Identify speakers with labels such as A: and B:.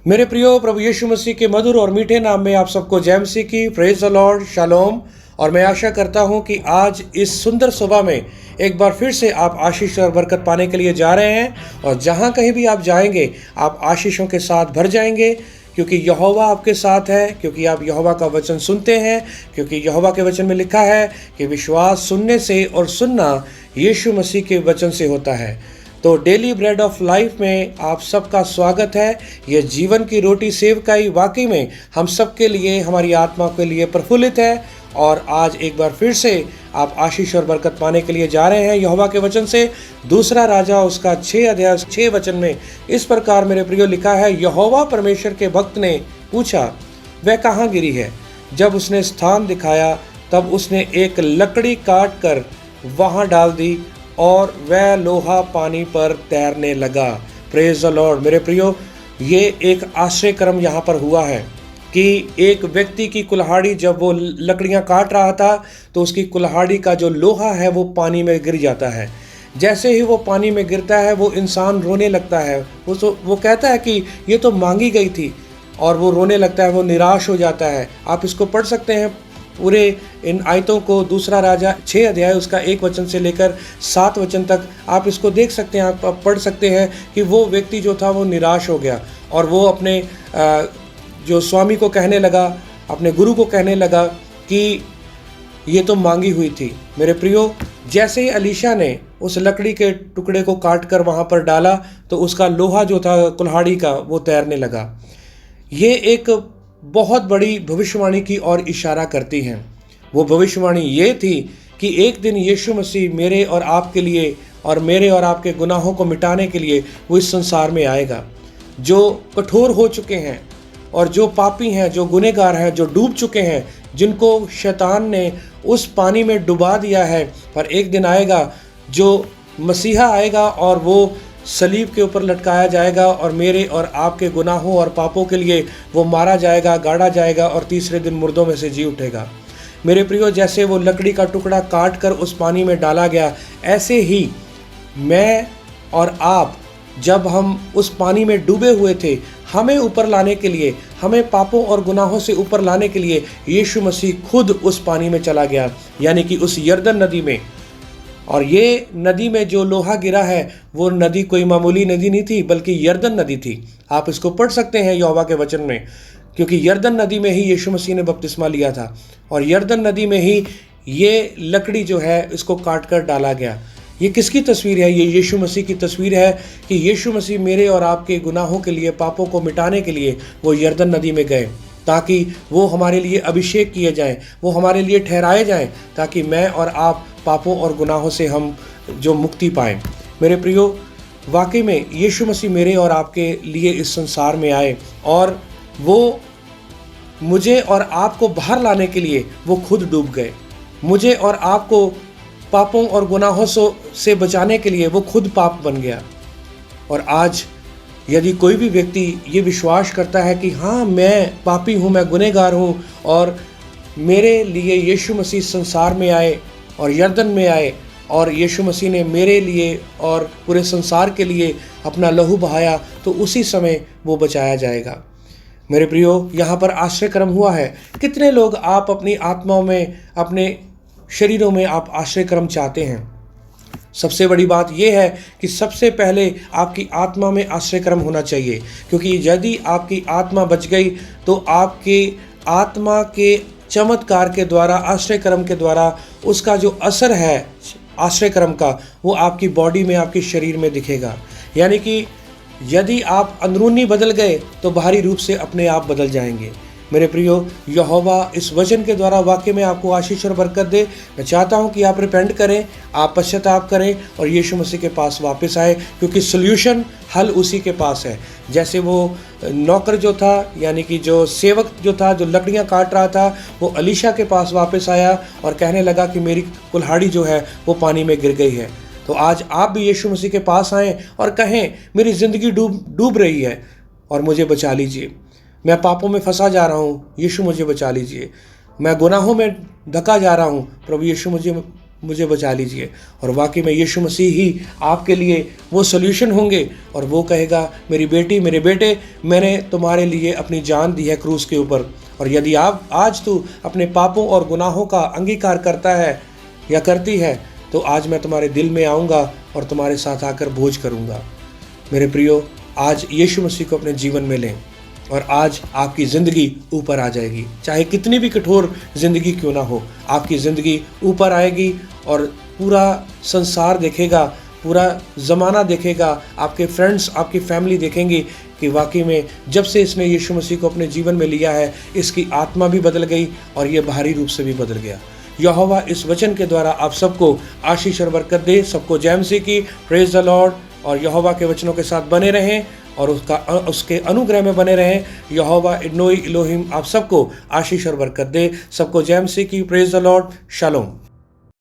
A: मेरे प्रियो प्रभु यीशु मसीह के मधुर और मीठे नाम में आप सबको जय मसीह की, प्रेज द लॉर्ड, शालोम। और मैं आशा करता हूं कि आज इस सुंदर सुबह में एक बार फिर से आप आशीष और बरकत पाने के लिए जा रहे हैं और जहां कहीं भी आप जाएंगे आप आशीषों के साथ भर जाएंगे, क्योंकि यहोवा आपके साथ है, क्योंकि आप यहोवा का वचन सुनते हैं, क्योंकि यहोवा के वचन में लिखा है कि विश्वास सुनने से और सुनना यीशु मसीह के वचन से होता है। तो डेली ब्रेड ऑफ लाइफ में आप सबका स्वागत है। यह जीवन की रोटी सेवकाई वाकई में हम सब के लिए, हमारी आत्मा के लिए प्रफुल्लित है। और आज एक बार फिर से आप आशीष और बरकत पाने के लिए जा रहे हैं यहोवा के वचन से। दूसरा राजा उसका 6 अध्याय 6 वचन में इस प्रकार मेरे प्रियो लिखा है, यहोवा परमेश्वर के भक्त ने पूछा, वह कहाँ गिरी है? जब उसने स्थान दिखाया तब उसने एक लकड़ी काट कर वहाँ डाल दी और वह लोहा पानी पर तैरने लगा। Praise the Lord. मेरे प्रियो, ये एक आश्चर्य कर्म यहाँ पर हुआ है कि एक व्यक्ति की कुल्हाड़ी, जब वो लकड़ियाँ काट रहा था तो उसकी कुल्हाड़ी का जो लोहा है वो पानी में गिर जाता है। जैसे ही वो पानी में गिरता है वो इंसान रोने लगता है। वो कहता है कि ये तो मांगी गई थी, और वो रोने लगता है, वो निराश हो जाता है। आप इसको पढ़ सकते हैं पूरे इन आयतों को, दूसरा राजा 6 अध्याय उसका 1 वचन से लेकर 7 वचन तक आप इसको देख सकते हैं। आप पढ़ सकते हैं कि वो व्यक्ति जो था वो निराश हो गया और वो अपने जो स्वामी को कहने लगा, अपने गुरु को कहने लगा कि ये तो मांगी हुई थी। मेरे प्रियो, जैसे ही अलीशा ने उस लकड़ी के टुकड़े को काट कर वहाँ पर डाला तो उसका लोहा जो था कुल्हाड़ी का वो तैरने लगा। ये एक बहुत बड़ी भविष्यवाणी की ओर इशारा करती हैं। वो भविष्यवाणी ये थी कि एक दिन यीशु मसीह मेरे और आपके लिए और मेरे और आपके गुनाहों को मिटाने के लिए वो इस संसार में आएगा। जो कठोर हो चुके हैं और जो पापी हैं, जो गुनहगार हैं, जो डूब चुके हैं, जिनको शैतान ने उस पानी में डुबा दिया है, पर एक दिन आएगा जो मसीहा आएगा और वो सलीब के ऊपर लटकाया जाएगा और मेरे और आपके गुनाहों और पापों के लिए वो मारा जाएगा, गाड़ा जाएगा और तीसरे दिन मुर्दों में से जी उठेगा। मेरे प्रियो, जैसे वो लकड़ी का टुकड़ा काट कर उस पानी में डाला गया, ऐसे ही मैं और आप, जब हम उस पानी में डूबे हुए थे, हमें ऊपर लाने के लिए, हमें पापों और गुनाहों से ऊपर लाने के लिए यीशु मसीह खुद उस पानी में चला गया, यानी कि उस यरदन नदी में। और ये नदी में जो लोहा गिरा है वो नदी कोई मामूली नदी नहीं थी, बल्कि यरदन नदी थी। आप इसको पढ़ सकते हैं यहोवा के वचन में, क्योंकि यरदन नदी में ही यीशु मसीह ने बपतिस्मा लिया था और यरदन नदी में ही ये लकड़ी जो है इसको काट कर डाला गया। ये किसकी तस्वीर है? ये यीशु मसीह की तस्वीर है कि यीशु मसीह मेरे और आपके गुनाहों के लिए, पापों को मिटाने के लिए वो यरदन नदी में गए, ताकि वो हमारे लिए अभिषेक किए जाएं, वो हमारे लिए ठहराए जाएं, ताकि मैं और आप पापों और गुनाहों से हम जो मुक्ति पाएं। मेरे प्रियो, वाकई में यीशु मसीह मेरे और आपके लिए इस संसार में आए और वो मुझे और आपको बाहर लाने के लिए वो खुद डूब गए। मुझे और आपको पापों और गुनाहों से बचाने के लिए वो खुद पाप बन गया। और आज यदि कोई भी व्यक्ति ये विश्वास करता है कि हाँ, मैं पापी हूँ, मैं गुनहगार हूँ और मेरे लिए यीशु मसीह संसार में आए और यरदन में आए और यीशु मसीह ने मेरे लिए और पूरे संसार के लिए अपना लहू बहाया, तो उसी समय वो बचाया जाएगा। मेरे प्रियो, यहाँ पर आश्चर्य कर्म हुआ है। कितने लोग आप अपनी आत्माओं में, अपने शरीरों में आप आश्रय कर्म चाहते हैं? सबसे बड़ी बात यह है कि सबसे पहले आपकी आत्मा में आश्रय कर्म होना चाहिए, क्योंकि यदि आपकी आत्मा बच गई तो आपकी आत्मा के चमत्कार के द्वारा, आश्रय कर्म के द्वारा, उसका जो असर है आश्रय कर्म का, वो आपकी बॉडी में, आपके शरीर में दिखेगा। यानी कि यदि आप अंदरूनी बदल गए तो बाहरी रूप से अपने आप बदल जाएंगे। मेरे प्रियो, यहोवा इस वचन के द्वारा वाकई में आपको आशीष और बरकत दे। मैं चाहता हूं कि आप रिपेंट करें, आप पश्चाताप करें और यीशु मसीह के पास वापस आए, क्योंकि सॉल्यूशन, हल उसी के पास है। जैसे वो नौकर जो था, यानी कि जो सेवक जो था, जो लकड़ियां काट रहा था, वो अलीशा के पास वापस आया और कहने लगा कि मेरी कुल्हाड़ी जो है वो पानी में गिर गई है। तो आज आप भी यीशु मसीह के पास आएँ और कहें, मेरी ज़िंदगी डूब रही है और मुझे बचा लीजिए। मैं पापों में फंसा जा रहा हूँ, यीशु मुझे बचा लीजिए। मैं गुनाहों में धका जा रहा हूँ, प्रभु यीशु मुझे बचा लीजिए। और वाकई में यीशु मसीह ही आपके लिए वो सॉल्यूशन होंगे और वो कहेगा, मेरी बेटी, मेरे बेटे, मैंने तुम्हारे लिए अपनी जान दी है क्रूस के ऊपर, और यदि आप आज तू अपने पापों और गुनाहों का अंगीकार करता है या करती है तो आज मैं तुम्हारे दिल में आऊँगा और तुम्हारे साथ आकर भोज करूँगा। मेरे प्रियो, आज यीशु मसीह को अपने जीवन में लें और आज आपकी ज़िंदगी ऊपर आ जाएगी। चाहे कितनी भी कठोर ज़िंदगी क्यों ना हो, आपकी ज़िंदगी ऊपर आएगी और पूरा संसार देखेगा, पूरा ज़माना देखेगा, आपके फ्रेंड्स, आपकी फैमिली देखेंगी कि वाकई में जब से इसने यीशु मसीह को अपने जीवन में लिया है, इसकी आत्मा भी बदल गई और ये बाहरी रूप से भी बदल गया। यहोवा इस वचन के द्वारा आप सबको आशीष और बरकत दे, सबको जय मसीह की। Praise the Lord. और यहोवा के वचनों के साथ बने रहें और उसके अनुग्रह में बने रहें। यहोवा इडनोई इलोहिम आप सबको आशीष और बरकत दे, सबको जय मसीह की। Praise the Lord. शालोम।